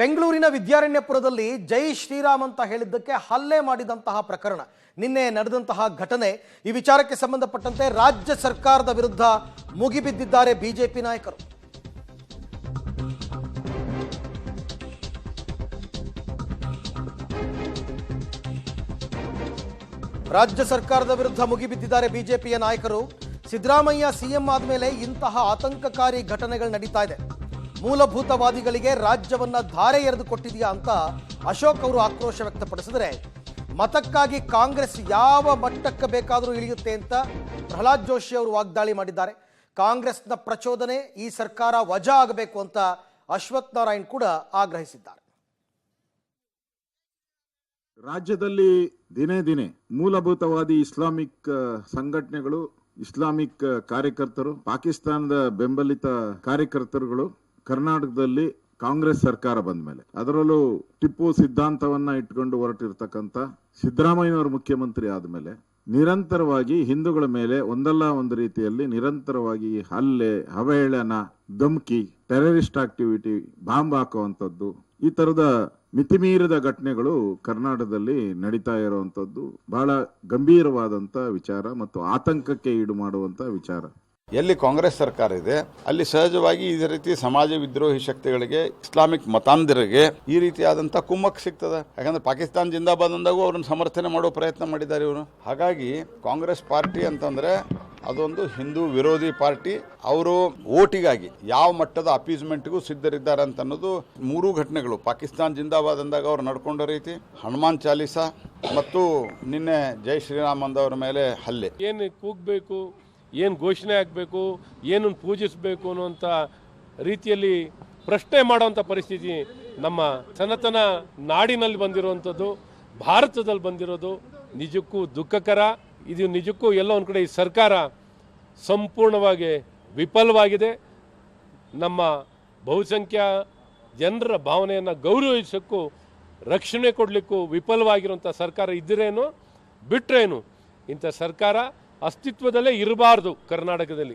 ಬೆಂಗಳೂರಿನ ವಿದ್ಯಾರಣ್ಯಪುರದಲ್ಲಿ ಜೈ ಶ್ರೀರಾಮ್ ಅಂತ ಹೇಳಿದ್ದಕ್ಕೆ ಹಲ್ಲೆ ಮಾಡಿದಂತಹ ಪ್ರಕರಣ ನಿನ್ನೆ ನಡೆದಂತಹ ಘಟನೆ ಈ ವಿಚಾರಕ್ಕೆ ಸಂಬಂಧಪಟ್ಟಂತೆ ರಾಜ್ಯ ಸರ್ಕಾರದ ವಿರುದ್ಧ ಮುಗಿಬಿದ್ದಿದ್ದಾರೆ ಬಿಜೆಪಿ ನಾಯಕರು. ರಾಜ್ಯ ಸರ್ಕಾರದ ವಿರುದ್ಧ ಮುಗಿಬಿದ್ದಿದ್ದಾರೆ ಬಿಜೆಪಿಯ ನಾಯಕರು. ಸಿದ್ದರಾಮಯ್ಯ ಸಿಎಂ ಆದಮೇಲೆ ಇಂತಹ ಆತಂಕಕಾರಿ ಘಟನೆಗಳು ನಡೀತಾ ಇದೆ. ಮೂಲಭೂತವಾದಿಗಳಿಗೆ ರಾಜ್ಯವನ್ನ ಧಾರೆ ಎರೆದು ಕೊಟ್ಟಿದೆಯಾ ಅಂತ ಅಶೋಕ್ ಅವರು ಆಕ್ರೋಶ ವ್ಯಕ್ತಪಡಿಸಿದರೆ, ಮತಕ್ಕಾಗಿ ಕಾಂಗ್ರೆಸ್ ಯಾವ ಮಟ್ಟಕ್ಕೆ ಬೇಕಾದರೂ ಇಳಿಯುತ್ತೆ ಅಂತ ಪ್ರಹ್ಲಾದ್ ಜೋಶಿ ಅವರು ವಾಗ್ದಾಳಿ ಮಾಡಿದ್ದಾರೆ. ಕಾಂಗ್ರೆಸ್ನ ಪ್ರಚೋದನೆ ಈ ಸರ್ಕಾರ ವಜಾ ಆಗಬೇಕು ಅಂತ ಅಶ್ವಥ್ ನಾರಾಯಣ್ ಕೂಡ ಆಗ್ರಹಿಸಿದ್ದಾರೆ. ರಾಜ್ಯದಲ್ಲಿ ದಿನೇ ದಿನೇ ಮೂಲಭೂತವಾದಿ ಇಸ್ಲಾಮಿಕ್ ಸಂಘಟನೆಗಳು, ಇಸ್ಲಾಮಿಕ್ ಕಾರ್ಯಕರ್ತರು, ಪಾಕಿಸ್ತಾನದ ಬೆಂಬಲಿತ ಕಾರ್ಯಕರ್ತರುಗಳು ಕರ್ನಾಟಕದಲ್ಲಿ ಕಾಂಗ್ರೆಸ್ ಸರ್ಕಾರ ಬಂದ ಮೇಲೆ, ಅದರಲ್ಲೂ ಟಿಪ್ಪು ಸಿದ್ಧಾಂತವನ್ನ ಇಟ್ಕೊಂಡು ಹೊರಟಿರ್ತಕ್ಕಂಥ ಸಿದ್ದರಾಮಯ್ಯನವರು ಮುಖ್ಯಮಂತ್ರಿ ಆದಮೇಲೆ ನಿರಂತರವಾಗಿ ಹಿಂದೂಗಳ ಮೇಲೆ ಒಂದಲ್ಲ ಒಂದು ರೀತಿಯಲ್ಲಿ ನಿರಂತರವಾಗಿ ಹಲ್ಲೆ, ಅವಹೇಳನ, ಧಮ್ಕಿ, ಟೆರರಿಸ್ಟ್ ಆಕ್ಟಿವಿಟಿ, ಬಾಂಬ್ ಹಾಕುವಂಥದ್ದು, ಈ ತರದ ಮಿತಿಮೀರಿದ ಘಟನೆಗಳು ಕರ್ನಾಟಕದಲ್ಲಿ ನಡೀತಾ ಇರುವಂತದ್ದು ಬಹಳ ಗಂಭೀರವಾದಂತ ವಿಚಾರ ಮತ್ತು ಆತಂಕಕ್ಕೆ ಈಡು ಮಾಡುವಂತ ವಿಚಾರ. ಎಲ್ಲಿ ಕಾಂಗ್ರೆಸ್ ಸರ್ಕಾರ ಇದೆ ಅಲ್ಲಿ ಸಹಜವಾಗಿ ಇದೇ ರೀತಿ ಸಮಾಜ ವಿದ್ರೋಹಿ ಶಕ್ತಿಗಳಿಗೆ, ಇಸ್ಲಾಮಿಕ್ ಮತಾಂಧರಿಗೆ ಈ ರೀತಿಯಾದಂತಹ ಕುಮ್ಮಕ್ ಸಿಗ್ತದೆ. ಯಾಕಂದ್ರೆ ಪಾಕಿಸ್ತಾನ ಜಿಂದಾಬಾದ್ ಅಂದಾಗೂ ಅವ್ರನ್ನ ಸಮರ್ಥನೆ ಮಾಡೋ ಪ್ರಯತ್ನ ಮಾಡಿದ್ದಾರೆ ಇವರು. ಹಾಗಾಗಿ ಕಾಂಗ್ರೆಸ್ ಪಾರ್ಟಿ ಅಂತಂದ್ರೆ ಅದೊಂದು ಹಿಂದೂ ವಿರೋಧಿ ಪಾರ್ಟಿ. ಅವರು ಓಟಿಗಾಗಿ ಯಾವ ಮಟ್ಟದ ಅಪೀಸ್ಮೆಂಟ್ಗೂ ಸಿದ್ಧರಿದ್ದಾರೆ ಅಂತ ಅನ್ನೋದು ಮೂರೂ ಘಟನೆಗಳು, ಪಾಕಿಸ್ತಾನ ಜಿಂದಾಬಾದ್ ಅಂದಾಗ ಅವ್ರು ನಡ್ಕೊಂಡ ರೀತಿ, ಹನುಮಾನ್ ಚಾಲೀಸಾ ಮತ್ತು ನಿನ್ನೆ ಜೈ ಶ್ರೀರಾಮ್ ಅಂದವರ ಮೇಲೆ ಹಲ್ಲೆ. ಏನು ಕೂಗಬೇಕು, ಏನು ಘೋಷಣೆ ಆಗಬೇಕು, ಏನನ್ನು ಪೂಜಿಸಬೇಕು ಅನ್ನುವಂಥ ರೀತಿಯಲ್ಲಿ ಪ್ರಶ್ನೆ ಮಾಡುವಂಥ ಪರಿಸ್ಥಿತಿ ನಮ್ಮ ಸನಾತನ ನಾಡಿನಲ್ಲಿ ಬಂದಿರುವಂಥದ್ದು, ಭಾರತದಲ್ಲಿ ಬಂದಿರೋದು ನಿಜಕ್ಕೂ ದುಃಖಕರ. ಇದು ನಿಜಕ್ಕೂ ಎಲ್ಲ ಒಂದು ಕಡೆ ಈ ಸರ್ಕಾರ ಸಂಪೂರ್ಣವಾಗಿ ವಿಫಲವಾಗಿದೆ. ನಮ್ಮ ಬಹುಸಂಖ್ಯಾ ಜನರ ಭಾವನೆಯನ್ನು ಗೌರವಿಸೋಕ್ಕೂ ರಕ್ಷಣೆ ಕೊಡಲಿಕ್ಕೂ ವಿಫಲವಾಗಿರುವಂಥ ಸರ್ಕಾರ ಇದ್ದರೇನು ಬಿಟ್ಟರೇನು, ಇಂಥ ಸರ್ಕಾರ ಅಸ್ತಿತ್ವದಲ್ಲೇ ಇರಬಾರ್ದು ಕರ್ನಾಟಕದಲ್ಲಿ.